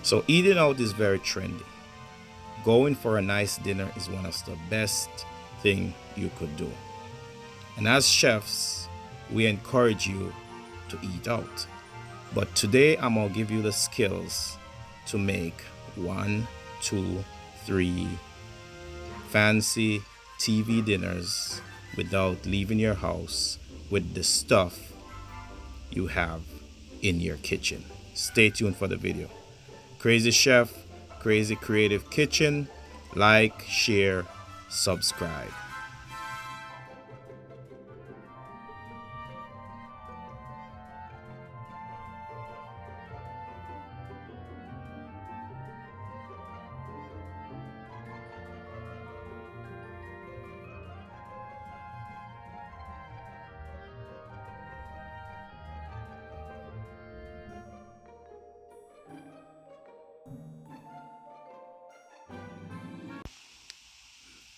So eating out is very trendy. Going for a nice dinner is one of the best thing you could do. And as chefs, we encourage you to eat out. But today I'm gonna give you the skills to make 1, 2, 3 fancy TV dinners without leaving your house with the stuff you have in your kitchen. Stay tuned for the video. Crazy Chef, Crazy Creative Kitchen. Like, share, subscribe.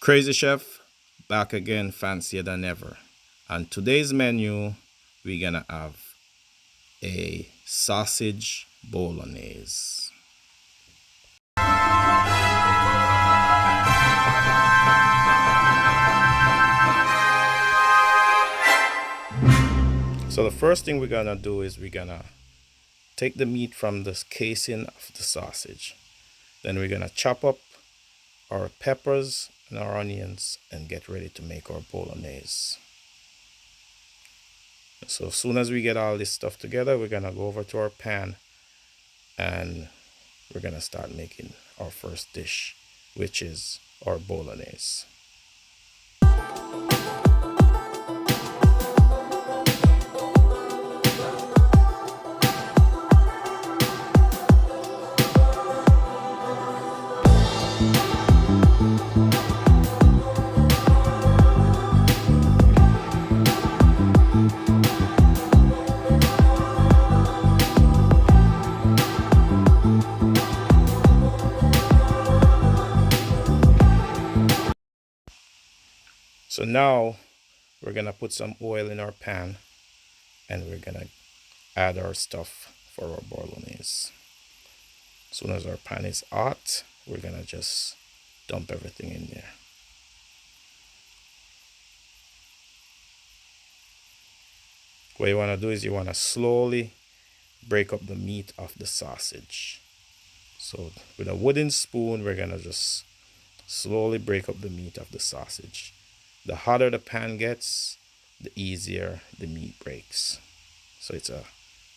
Crazy Chef, back again, fancier than ever. On today's menu, we're gonna have a sausage bolognese. So the first thing we're gonna do is we're gonna take the meat from the casing of the sausage. Then we're gonna chop up our peppers and our onions and get ready to make our bolognese. So as soon as we get all this stuff together, we're gonna go over to our pan and we're gonna start making our first dish, which is our bolognese. So now we're gonna put some oil in our pan and we're gonna add our stuff for our bolognese. As soon as our pan is hot, we're gonna just dump everything in there. What you wanna do is you wanna slowly break up the meat of the sausage. So with a wooden spoon, we're gonna just slowly break up the meat of the sausage. The hotter the pan gets, the easier the meat breaks. So it's a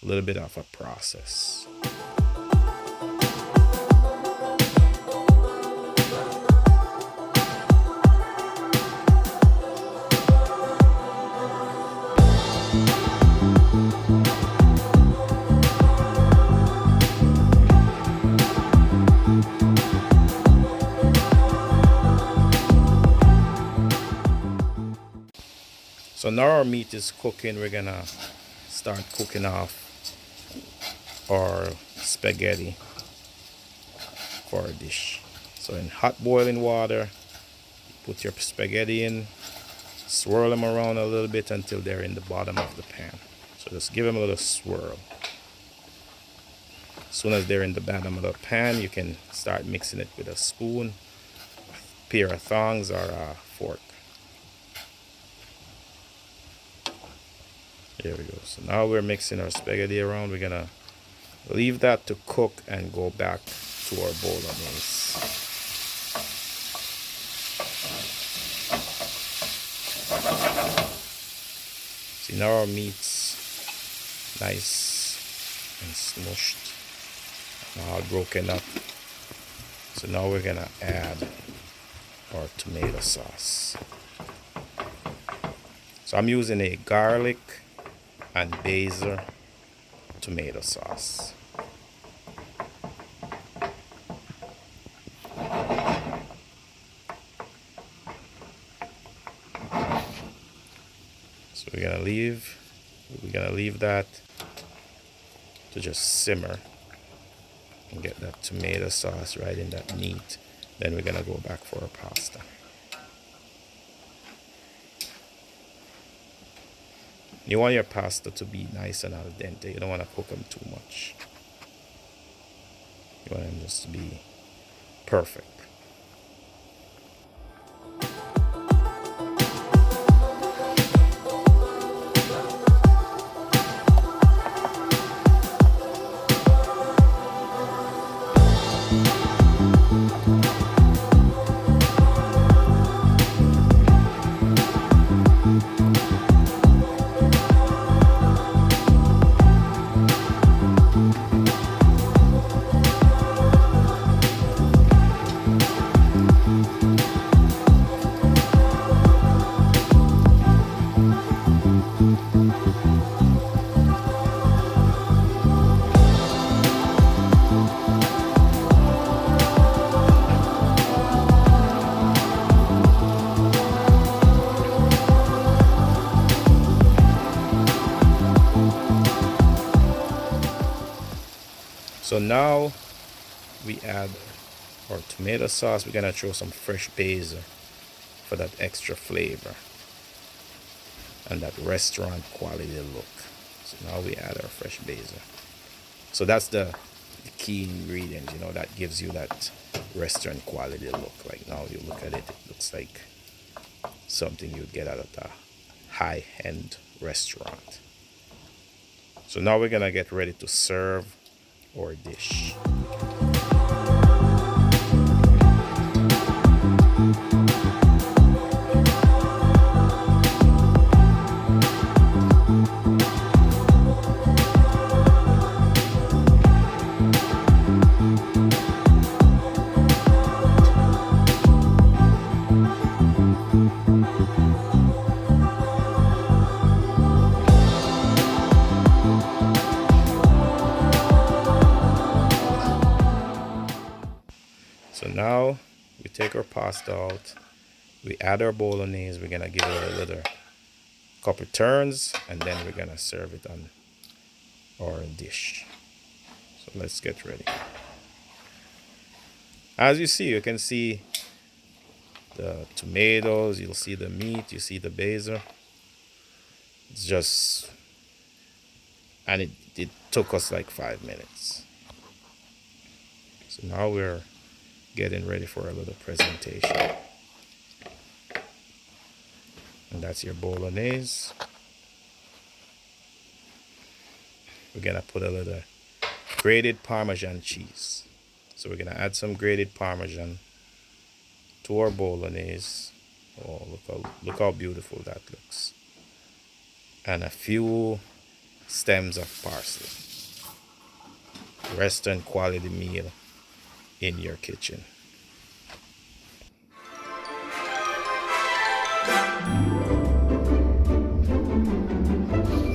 little bit of a process. So now our meat is cooking, we're gonna start cooking off our spaghetti for our dish. So in hot boiling water, put your spaghetti in, swirl them around a little bit until they're in the bottom of the pan. So just give them a little swirl. As soon as they're in the bottom of the pan, you can start mixing it with a spoon, a pair of tongs, or a fork. There we go. So now we're mixing our spaghetti around. We're gonna leave that to cook and go back to our bolognese. See, now our meat's nice and smushed and all broken up. So now we're gonna add our tomato sauce. So I'm using a garlic and basil tomato sauce. So we're gonna leave that to just simmer and get that tomato sauce right in that meat. Then we're gonna go back for our pasta. You want your pasta to be nice and al dente. You don't want to cook them too much. You want them just to be perfect. So now we add our tomato sauce. We're gonna throw some fresh basil for that extra flavor and that restaurant quality look. So now we add our fresh basil. So that's the key ingredient, you know, that gives you that restaurant quality look. Like now you look at it, it looks like something you'd get out of a high-end restaurant. So now we're gonna get ready to serve our dish. So now we take our pasta out, we add our bolognese, we're gonna give it a little couple turns, and then we're gonna serve it on our dish. So let's get ready. As you see, you can see the tomatoes, you'll see the meat, you see the basil. It's just, and it took us like 5 minutes. So now we're getting ready for a little presentation. And that's your bolognese. We're gonna put a little grated Parmesan cheese. So we're gonna add some grated Parmesan to our bolognese. Oh, look how beautiful that looks. And a few stems of parsley. Restaurant quality meal in your kitchen.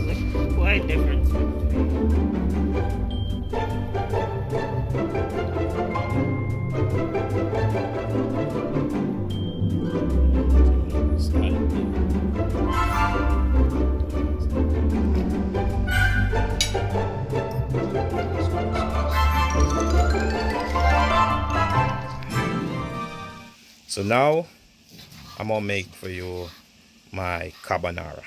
It's quite different. So now I'm gonna make for you my carbonara.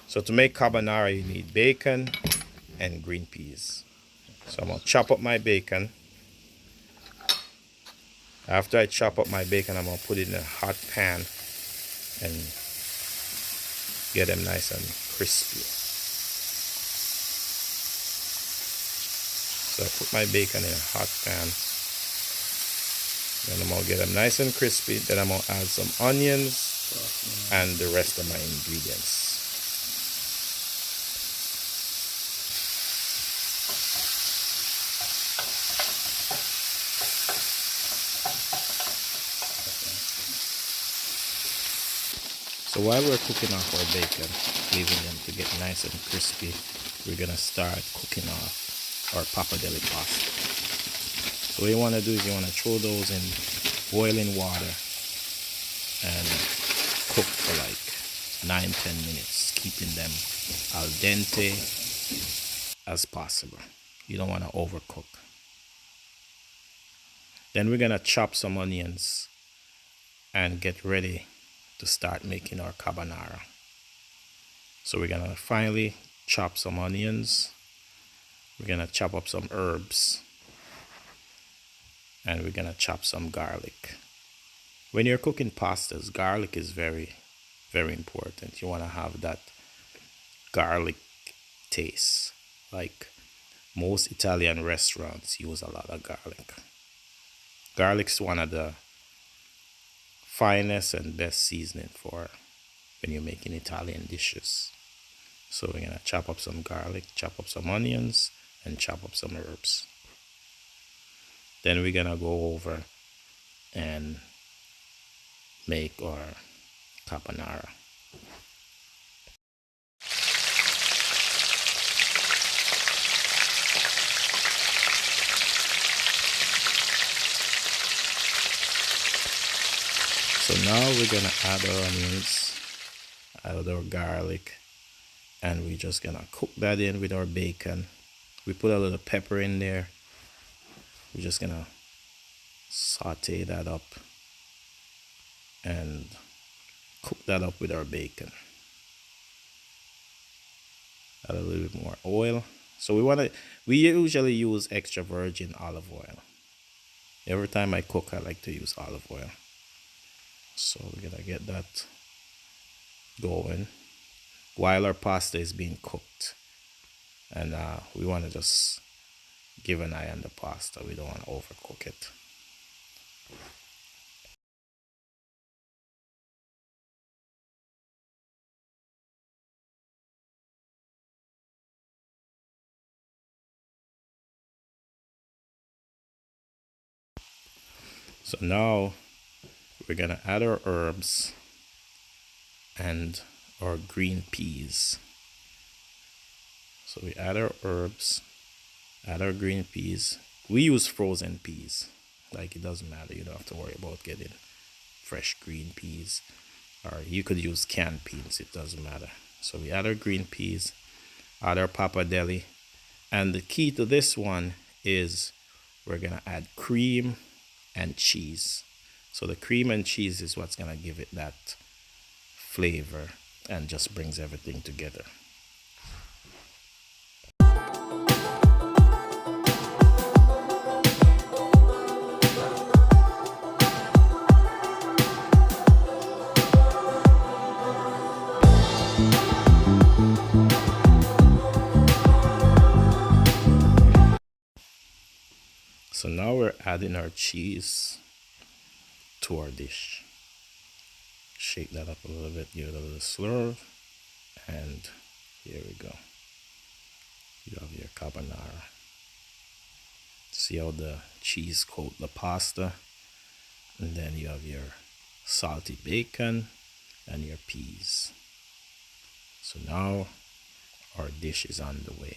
So to make carbonara, you need bacon and green peas. So I'm gonna chop up my bacon. After I chop up my bacon, I'm gonna put it in a hot pan and get them nice and crispy. So I put my bacon in a hot pan. Then I'm gonna get them nice and crispy. Then I'm gonna add some onions and the rest of my ingredients. So while we're cooking off our bacon, leaving them to get nice and crispy, we're gonna start cooking off our pappardelle pasta. So what you want to do is you want to throw those in boiling water and cook for like 9-10 minutes, keeping them al dente as possible. You don't want to overcook. Then we're gonna chop some onions and get ready to start making our carbonara. So we're gonna finally chop some onions. We're gonna chop up some herbs. and we're gonna chop some garlic. When you're cooking pastas, garlic is very, very important. You want to have that garlic taste. Like most Italian restaurants use a lot of garlic. Garlic's one of the finest and best seasoning for when you're making Italian dishes. So we're gonna chop up some garlic, chop up some onions, and chop up some herbs. Then we're gonna go over and make our carbonara. So now we're gonna add our onions, add our garlic, and we're just gonna cook that in with our bacon. We put a little pepper in there. We're just gonna saute that up and cook that up with our bacon. Add a little bit more oil. So we usually use extra virgin olive oil. Every time I cook, I like to use olive oil. So we're gonna get that going while our pasta is being cooked. And we want to just give an eye on the pasta. We don't want to overcook it. So now we're gonna add our herbs and our green peas. So we add our herbs, add our green peas. We use frozen peas. Like, it doesn't matter. You don't have to worry about getting fresh green peas. Or you could use canned peas. It doesn't matter. So we add our green peas, add our pappardelle. And the key to this one is we're gonna add cream and cheese. So the cream and cheese is what's gonna give it that flavor and just brings everything together. So now we're adding our cheese to our dish. Shake that up a little bit, give it a little slurve, and here we go. You have your carbonara. See how the cheese coat the pasta, and then you have your salty bacon and your peas. So now our dish is on the way.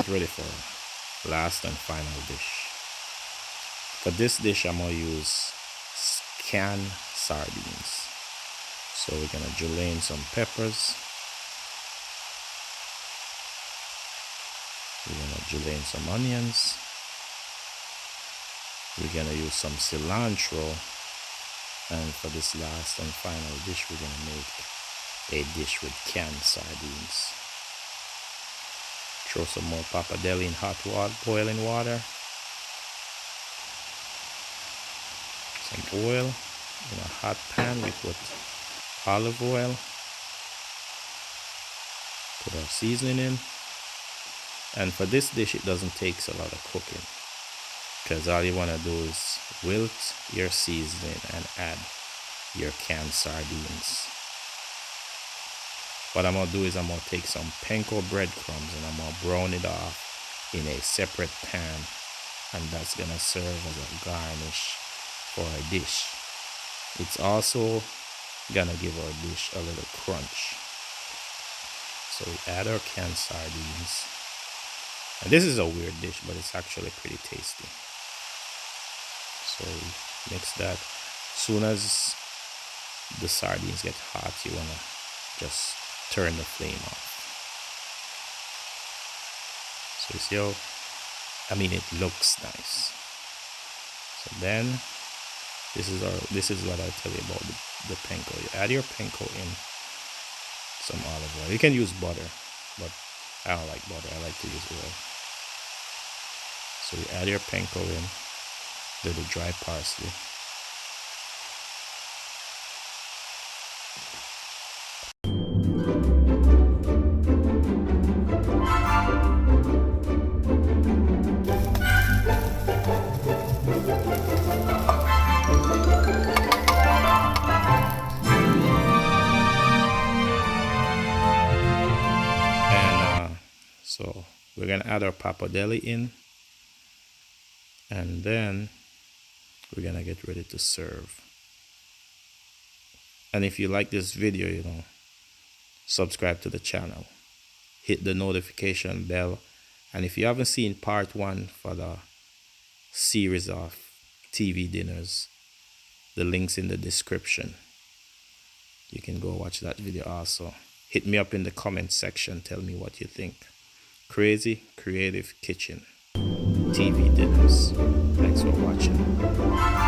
Ready for last and final dish. For this dish, I'm gonna use canned sardines. So we're gonna julienne some peppers. We're gonna julienne some onions. We're gonna use some cilantro. And for this last and final dish, we're gonna make a dish with canned sardines. Throw some more pappardelle in hot water, boiling water. Some oil in a hot pan. We put olive oil. Put our seasoning in. And for this dish, it doesn't take a lot of cooking, because all you want to do is wilt your seasoning and add your canned sardines. What I'm going to do is I'm going to take some panko breadcrumbs and I'm going to brown it off in a separate pan, and that's going to serve as a garnish for our dish. It's also going to give our dish a little crunch. So we add our canned sardines. And this is a weird dish, but it's actually pretty tasty. So we mix that. As soon as the sardines get hot, you want to just turn the flame off. So you see how, it looks nice. So then this is what I tell you about the panko. You add your panko in some olive oil. You can use butter, but I don't like butter. I like to use oil. So you add your panko in, little dry parsley. So we're going to add our pappardelle in, and then we're going to get ready to serve. And if you like this video, subscribe to the channel, hit the notification bell, and if you haven't seen part 1 for the series of TV dinners, the link's in the description. You can go watch that video also. Hit me up in the comment section, tell me what you think. Crazy Creative Kitchen TV dinners. Thanks for watching.